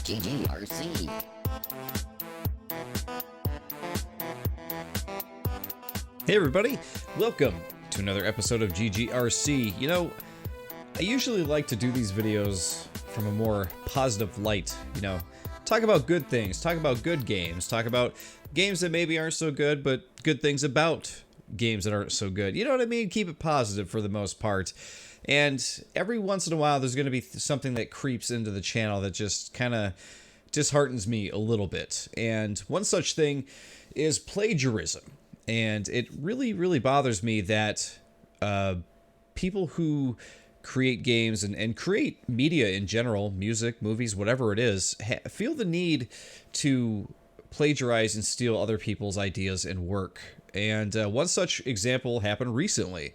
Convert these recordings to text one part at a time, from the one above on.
GGRC. Hey everybody, welcome to another episode of GGRC. You know, I usually like to do these videos from a more positive light, talk about good things, talk about good games, talk about games that maybe aren't so good, but good things about games that aren't so good. You know what I mean? Keep it positive for the most part. And every once in a while, there's going to be something that creeps into the channel that just kind of disheartens me a little bit. And one such thing is plagiarism. And it really, really bothers me that people who create games and create media in general, music, movies, whatever it is, feel the need to plagiarize and steal other people's ideas and work. And one such example happened recently.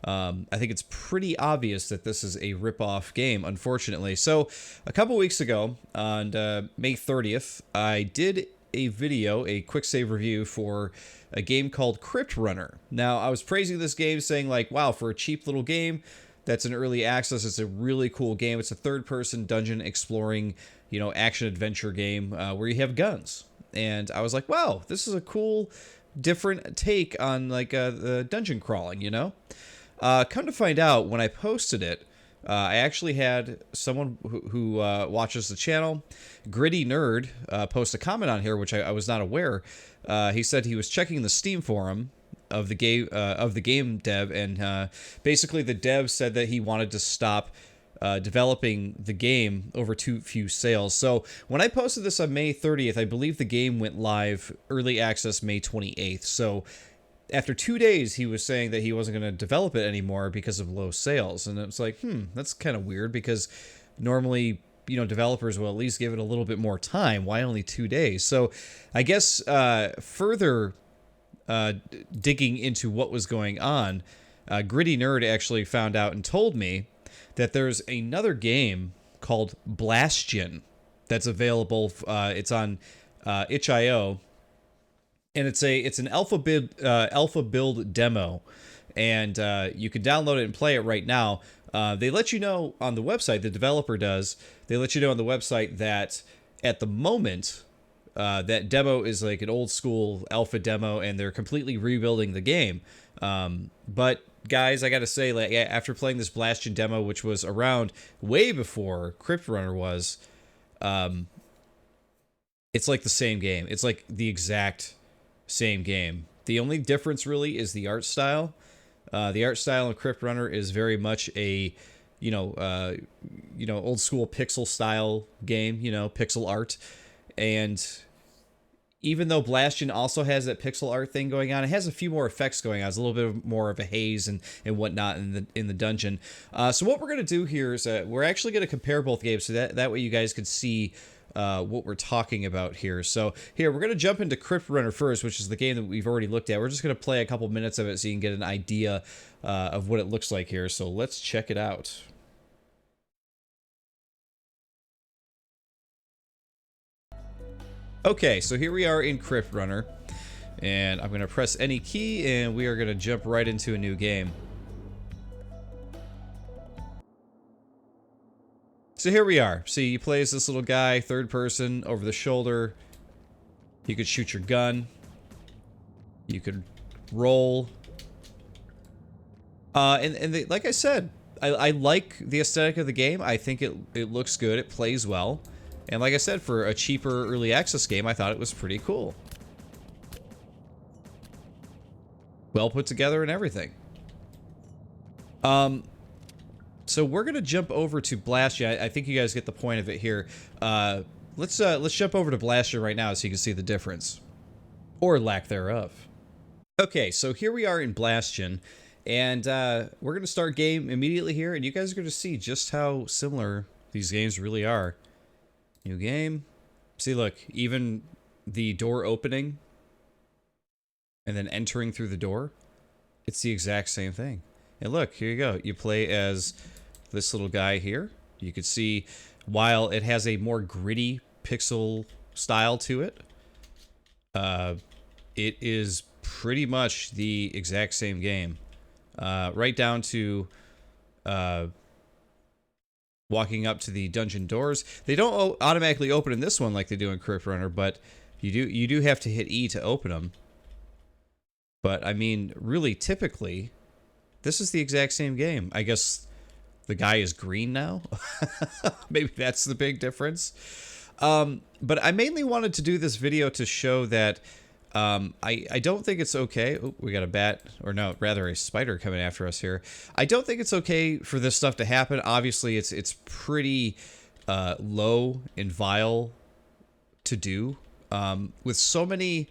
I think it's pretty obvious that this is a rip-off game, unfortunately. So, a couple weeks ago, on May 30th, I did a video, a quick save review for a game called Crypt Runner. Now, I was praising this game, saying like, wow, for a cheap little game that's in early access, it's a really cool game. It's a third-person dungeon exploring, action-adventure game where you have guns. And I was like, wow, this is a cool, different take on like the dungeon crawling, Come to find out, when I posted it, I actually had someone who watches the channel, Gritty Nerd, post a comment on here, which I was not aware. He said he was checking the Steam forum of the game dev, and basically the dev said that he wanted to stop developing the game over too few sales. So when I posted this on May 30th, I believe the game went live early access May 28th. So after 2 days, he was saying that he wasn't going to develop it anymore because of low sales. And it was like, that's kind of weird, because normally, developers will at least give it a little bit more time. Why only 2 days? So I guess further digging into what was going on, Gritty Nerd actually found out and told me that there's another game called Blastion that's available. It's on itch.io. And it's an alpha build demo, and you can download it and play it right now. They let you know on the website, the developer does. They let you know on the website that at the moment, that demo is like an old school alpha demo, and they're completely rebuilding the game. But guys, I gotta say, like, after playing this Blastion demo, which was around way before Crypt Runner was, it's like the same game. It's like the exact same game. The only difference really is the art style. The art style in Crypt Runner is very much a, old school pixel style game, pixel art. And even though Blastion also has that pixel art thing going on, it has a few more effects going on. It's a little bit more of a haze and whatnot in the dungeon. So what we're gonna do here is we're actually gonna compare both games, so that way you guys could see what we're talking about here. So here, we're going to jump into Crypt Runner first, which is the game that we've already looked at. We're just going to play a couple minutes of it so you can get an idea of what it looks like here. So let's check it out. Okay, so here we are in Crypt Runner, and I'm going to press any key, and we are going to jump right into a new game. So here we are. See, you play as this little guy, third person, over the shoulder. You could shoot your gun. You could roll. Like I said, I like the aesthetic of the game. I think it looks good. It plays well. And like I said, for a cheaper early access game, I thought it was pretty cool. Well put together and everything. So we're gonna jump over to Blastion. I think you guys get the point of it here. Let's jump over to Blastion right now so you can see the difference, or lack thereof. Okay, so here we are in Blastion, and we're gonna start game immediately here, and you guys are gonna see just how similar these games really are. New game. See, look, even the door opening and then entering through the door, it's the exact same thing. And look, here you go. You play as this little guy here. You can see, while it has a more gritty pixel style to it, it is pretty much the exact same game. Right down to walking up to the dungeon doors. They don't automatically open in this one like they do in Crypt Runner, but you do have to hit E to open them. But I mean, really, typically, this is the exact same game. I guess the guy is green now. Maybe that's the big difference. But I mainly wanted to do this video to show that I don't think it's okay. Ooh, we got a bat, or no, rather a spider coming after us here. I don't think it's okay for this stuff to happen. Obviously, it's pretty low and vile to do. With so many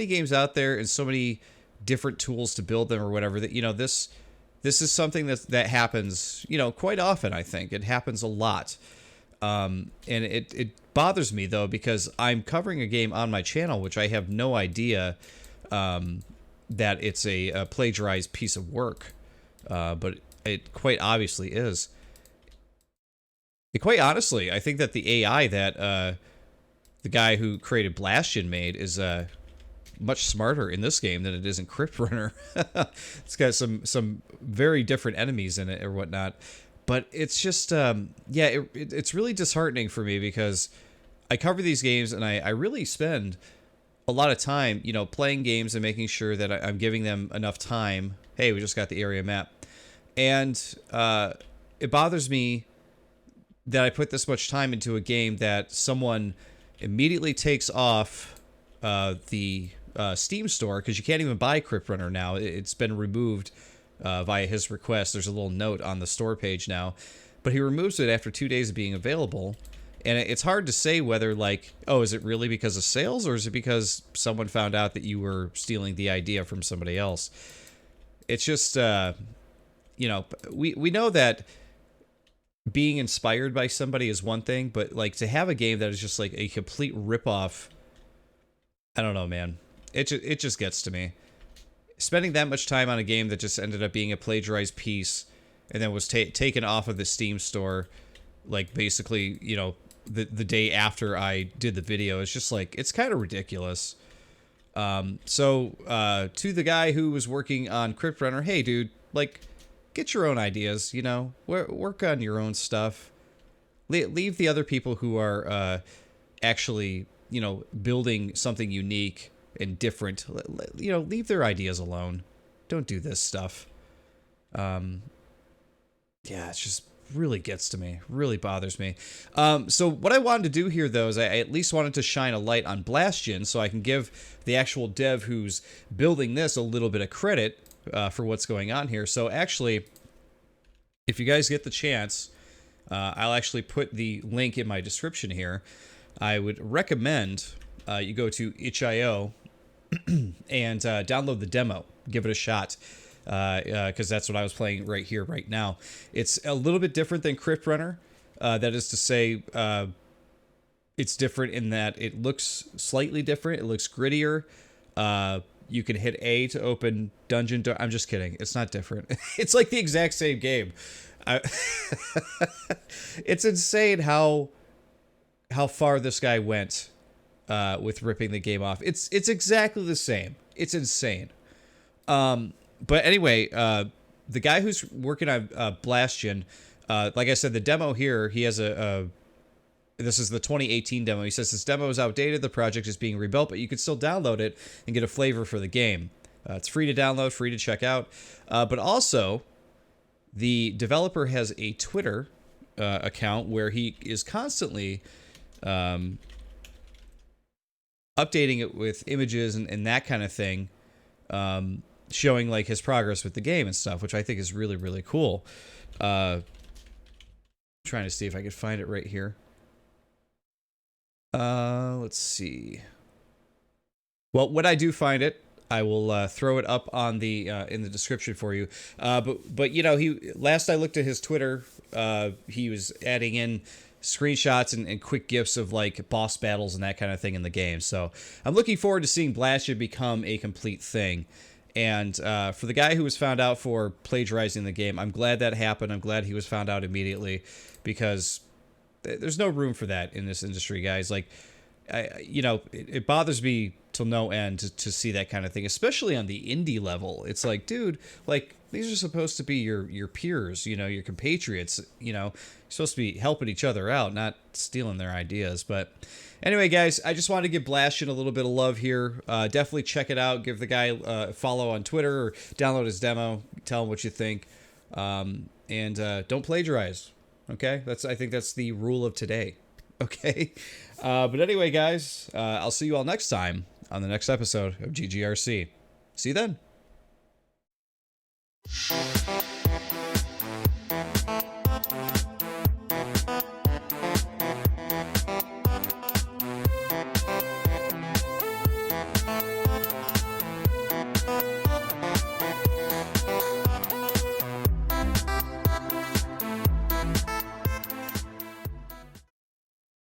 games out there and so many different tools to build them or whatever, that this is something that happens quite often. I think it happens a lot. And it bothers me though, because I'm covering a game on my channel which I have no idea that it's a plagiarized piece of work, but it quite obviously is. Quite honestly, I think that the AI that the guy who created Blastion made is much smarter in this game than it is in Crypt Runner. It's got some very different enemies in it or whatnot. But it's just, it's really disheartening for me, because I cover these games and I really spend a lot of time, playing games and making sure that I'm giving them enough time. Hey, we just got the area map. And it bothers me that I put this much time into a game that someone immediately takes off the Steam store, because you can't even buy Crypt Runner now. It's been removed via his request. There's a little note on the store page now, but he removes it after 2 days of being available. And it's hard to say whether, like, oh, is it really because of sales, or is it because someone found out that you were stealing the idea from somebody else? It's just, we know that being inspired by somebody is one thing, but like to have a game that is just like a complete ripoff, I don't know, man. It just gets to me. Spending that much time on a game that just ended up being a plagiarized piece and then was taken off of the Steam store, like basically, the day after I did the video, it's just like, it's kind of ridiculous. So to the guy who was working on Crypt Runner, hey dude, like, get your own ideas, work on your own stuff. Leave the other people who are actually, building something unique and different, leave their ideas alone. Don't do this stuff. Yeah, it just really gets to me, really bothers me. So what I wanted to do here, though, is I at least wanted to shine a light on Blastion, so I can give the actual dev who's building this a little bit of credit for what's going on here. So actually, if you guys get the chance, I'll actually put the link in my description here. I would recommend you go to itch.io and download the demo. Give it a shot, because that's what I was playing right here, right now. It's a little bit different than Crypt Runner. That is to say, it's different in that it looks slightly different. It looks grittier. You can hit A to open dungeon door. I'm just kidding. It's not different. It's like the exact same game. It's insane how far this guy went with ripping the game off. It's exactly the same. It's insane. But anyway, the guy who's working on Blastion, like I said, the demo here, he has this is the 2018 demo. He says this demo is outdated. The project is being rebuilt, but you can still download it and get a flavor for the game. It's free to download, free to check out. But also, the developer has a Twitter account where he is constantly updating it with images and that kind of thing, showing like his progress with the game and stuff, which I think is really, really cool. Trying to see if I could find it right here. Let's see. Well, when I do find it, I will throw it up on the in the description for you. But he last I looked at his Twitter, he was adding in screenshots and quick gifs of like boss battles and that kind of thing in the game. So I'm looking forward to seeing Blastion become a complete thing. And for the guy who was found out for plagiarizing the game, I'm glad that happened. I'm glad he was found out immediately, because there's no room for that in this industry, guys. Like, it bothers me till no end to see that kind of thing, especially on the indie level. It's like, dude, like, these are supposed to be your peers, you know, your compatriots, you know. You're supposed to be helping each other out, not stealing their ideas. But anyway, guys, I just wanted to give Blastion a little bit of love here. Definitely check it out. Give the guy a follow on Twitter or download his demo. Tell him what you think. And don't plagiarize. Okay, I think that's the rule of today. Okay, but anyway, guys, I'll see you all next time on the next episode of GGRC. See you then.